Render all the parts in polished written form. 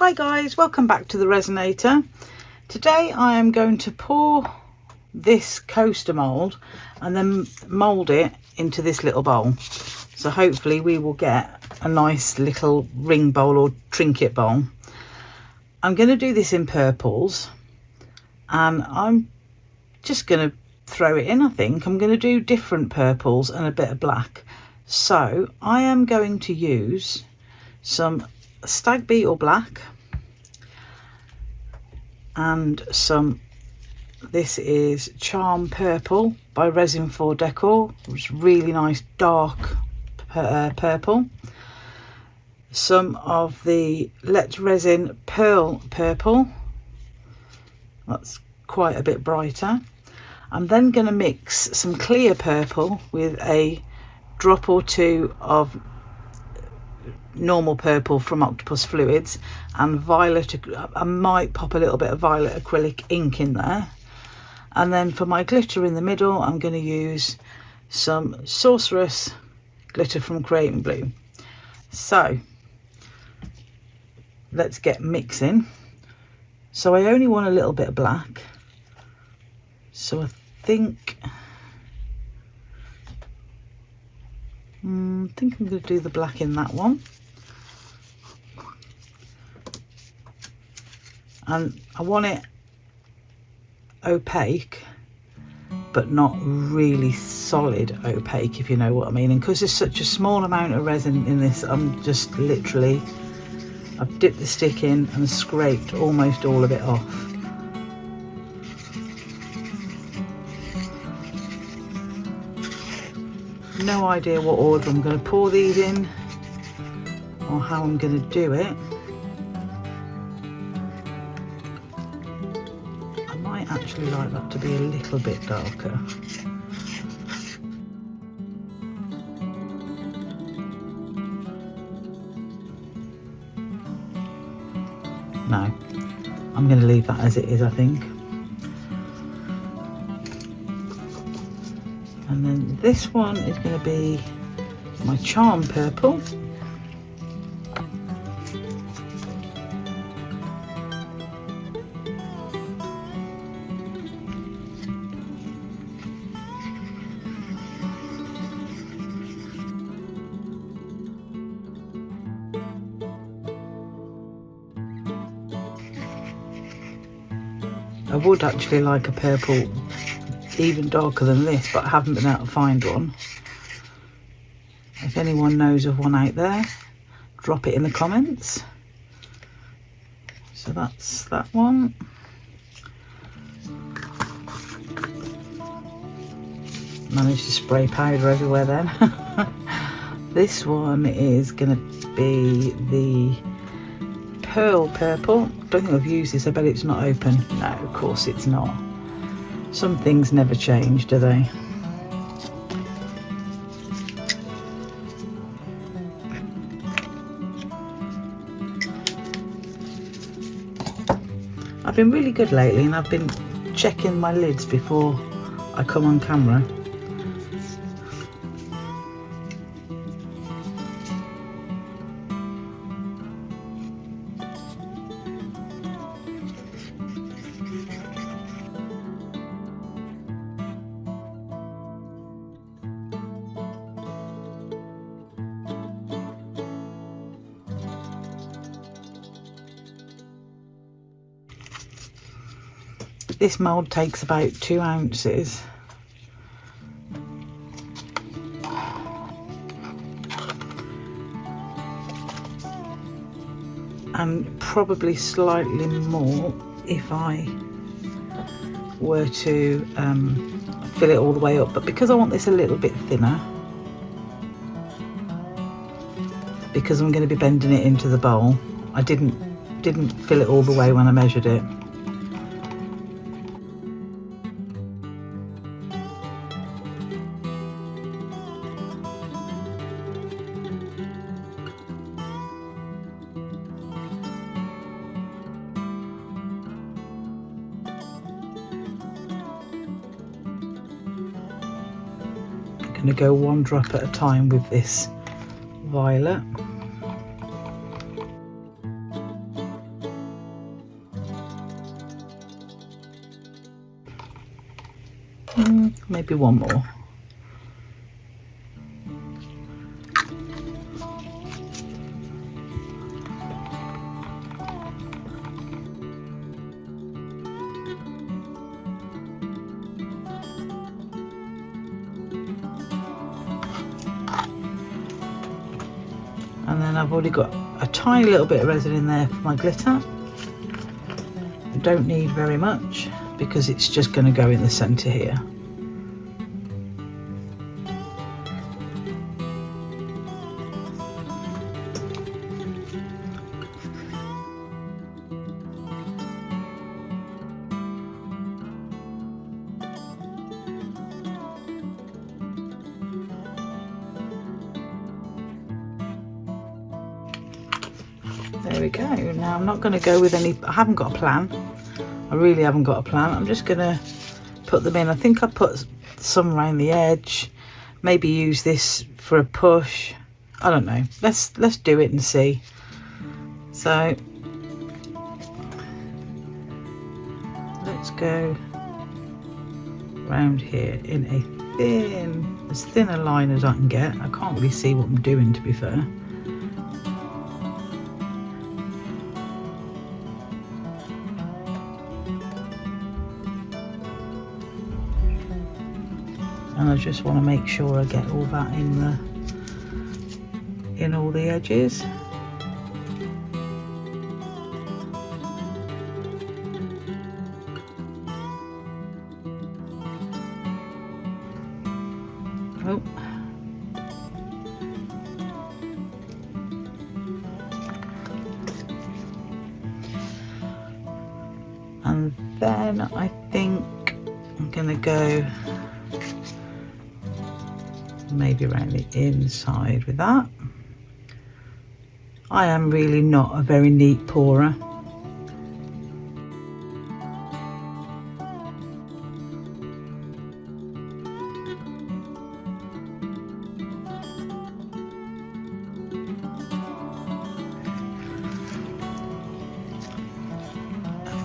Hi guys, welcome back to the Resinator. Today I am going to pour this coaster mould and then mould it into this little bowl. So hopefully we will get a nice little ring bowl or trinket bowl. I'm going to do this in purples and I'm just going to throw it in. I think I'm going to do different purples and a bit of black. So I am going to use some stag beetle black and some, this is charm purple by Resin for Decor. It's really nice dark purple. Some of the Let's Resin pearl purple, that's quite a bit brighter. I'm then going to mix some clear purple with a drop or two of normal purple from Octopus Fluids and violet. I might pop a little bit of violet acrylic ink in there. And then for my glitter in the middle, I'm going to use some Sorceress glitter from Create and Blue. So let's get mixing. So I only want a little bit of black, so I think I'm going to do the black in that one. And I want it opaque, but not really solid opaque, if you know what I mean. And because there's such a small amount of resin in this, I'm just literally, I've dipped the stick in and scraped almost all of it off. No idea what order I'm going to pour these in or how I'm going to do it. I might actually like that to be a little bit darker. No, I'm going to leave that as it is, I think. And then this one is going to be my charm purple. I would actually like a purple even darker than this, but I haven't been able to find one. If anyone knows of one out there, drop it in the comments. So that's that one. Managed to spray powder everywhere then. This one is going to be the pearl purple. I don't think I've used this. I bet it's not open. No, of course it's not. Some things never change, do they? I've been really good lately and I've been checking my lids before I come on camera. This mould takes about 2 ounces. And probably slightly more if I were to fill it all the way up. But because I want this a little bit thinner, because I'm going to be bending it into the bowl, I didn't fill it all the way when I measured it. I'm going to go one drop at a time with this violet. maybe one more. And then I've already got a tiny little bit of resin in there for my glitter. I don't need very much because it's just going to go in the centre here. There we go. Now I'm not going to go with any, I haven't got a plan. I really haven't got a plan. I'm just going to put them in. I think I put some around the edge. Maybe use this for a push. I don't know. Let's do it and see. So let's go round here in a thin, as thin a line as I can get. I can't really see what I'm doing, to be fair. And I just want to make sure I get all that in all the edges. Oh. And then I think I'm gonna go maybe around the inside with that. I am really not a very neat pourer.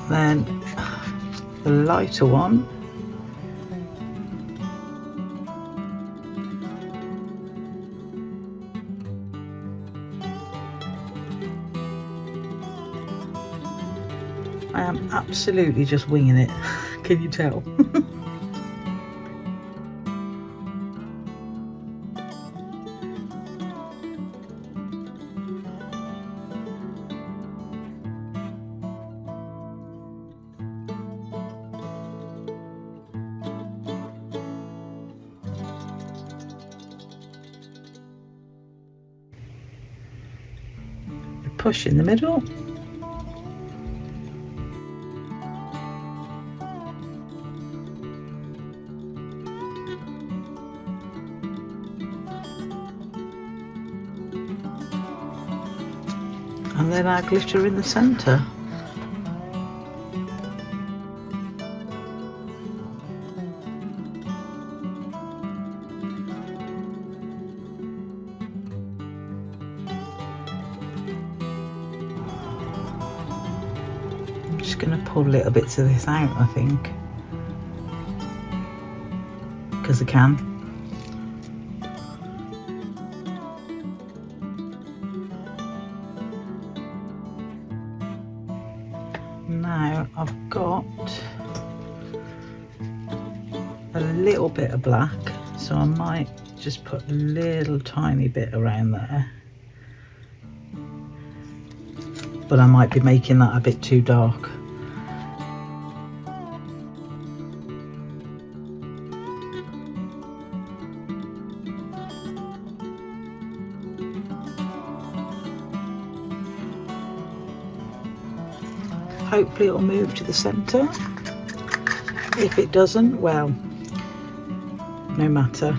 Then the lighter one, I am absolutely just winging it. Can you tell? The push in the middle. And then our glitter in the centre. I'm just going to pull little bits of this out, I think, because I can. Now I've got a little bit of black, so I might just put a little tiny bit around there, but I might be making that a bit too dark. Hopefully it'll move to the centre. If it doesn't, well, no matter.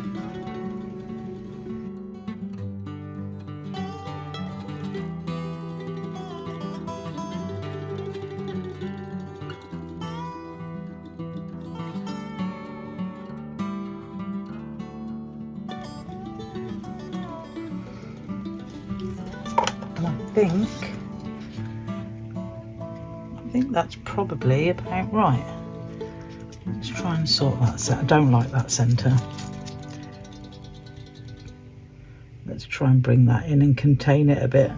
And I think that's probably about right. Let's try and sort that out. I don't like that centre. Let's try and bring that in and contain it a bit.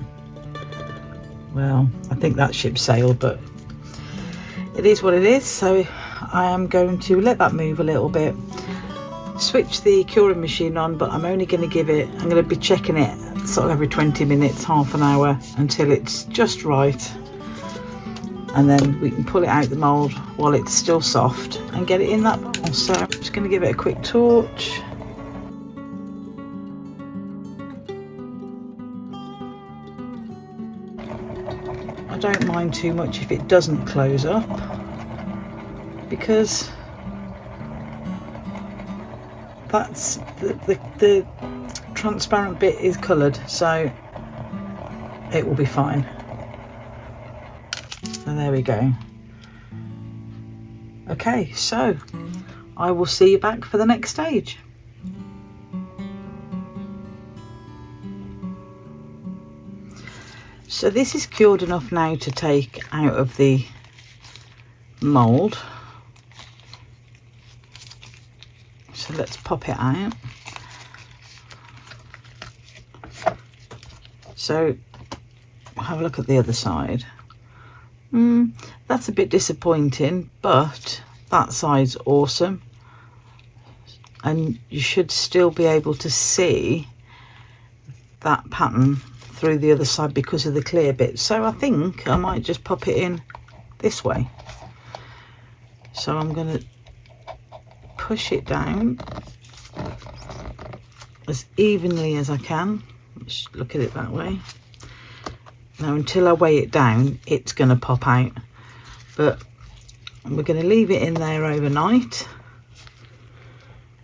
Well, I think that ship sailed, but it is what it is. So I am going to let that move a little bit, switch the curing machine on, but I'm only going to give it, I'm going to be checking it sort of every 20 minutes, half an hour, until it's just right. And then we can pull it out the mould while it's still soft and get it in that bowl. So I'm just going to give it a quick torch. I don't mind too much if it doesn't close up, because that's the transparent bit is coloured, so it will be fine. And there we go. Okay, so I will see you back for the next stage. So this is cured enough now to take out of the mould. So let's pop it out. So have a look at the other side. That's a bit disappointing, but that side's awesome. And you should still be able to see that pattern through the other side because of the clear bit. So I think I might just pop it in this way. So I'm going to push it down as evenly as I can. Let's look at it that way. Now until I weigh it down, it's going to pop out, but we're going to leave it in there overnight.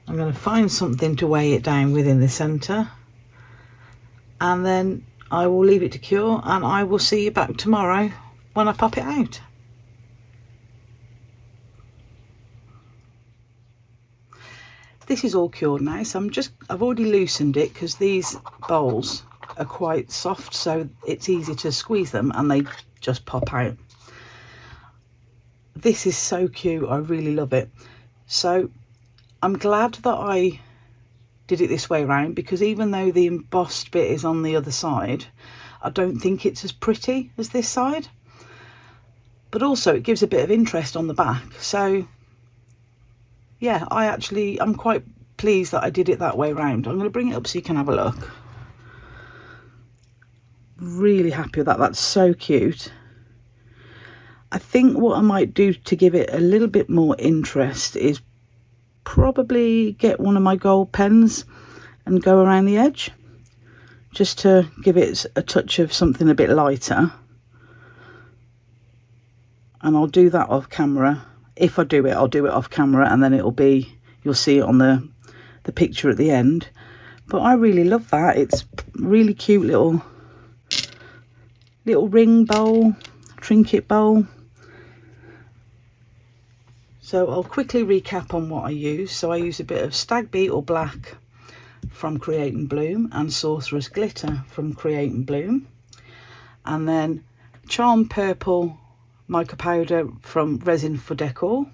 I'm going to find something to weigh it down within the centre, and then I will leave it to cure, and I will see you back tomorrow when I pop it out. This is all cured now, so I've already loosened it because these bowls are quite soft, so it's easy to squeeze them and they just pop out. This is so cute, I really love it. So I'm glad that I did it this way around, because even though the embossed bit is on the other side, I don't think it's as pretty as this side, but also it gives a bit of interest on the back. So yeah, I'm quite pleased that I did it that way around. I'm going to bring it up so you can have a look. Really happy with that. That's so cute. I think what I might do to give it a little bit more interest is probably get one of my gold pens and go around the edge, just to give it a touch of something a bit lighter. And I'll do that off camera. If I do it, I'll do it off camera, and then you'll see it on the picture at the end. But I really love that. It's really cute little ring bowl, trinket bowl. So I'll quickly recap on what I use. So I use a bit of Stag Beetle Black from Create and Bloom and Sorcerer's Glitter from Create and Bloom. And then Charm Purple mica powder from Resin for Decor.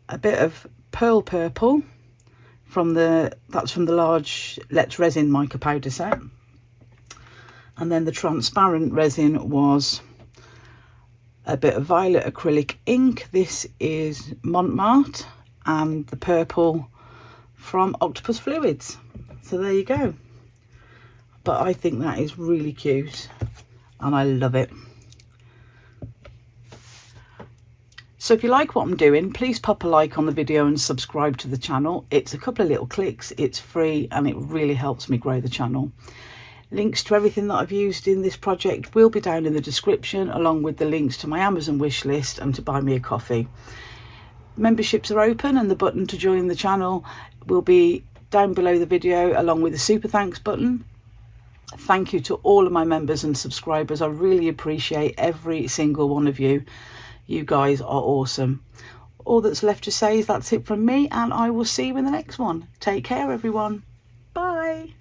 A bit of Pearl Purple that's from the large Let's Resin mica powder set. And then the transparent resin was a bit of violet acrylic ink. This is Montmartre, and the purple from Octopus Fluids. So there you go. But I think that is really cute and I love it. So if you like what I'm doing, please pop a like on the video and subscribe to the channel. It's a couple of little clicks, it's free, and it really helps me grow the channel. Links to everything that I've used in this project will be down in the description, along with the links to my Amazon wish list and to buy me a coffee. Memberships are open, and the button to join the channel will be down below the video, along with the super thanks button. Thank you to all of my members and subscribers. I really appreciate every single one of you. You guys are awesome. All that's left to say is that's it from me, and I will see you in the next one. Take care, everyone. Bye.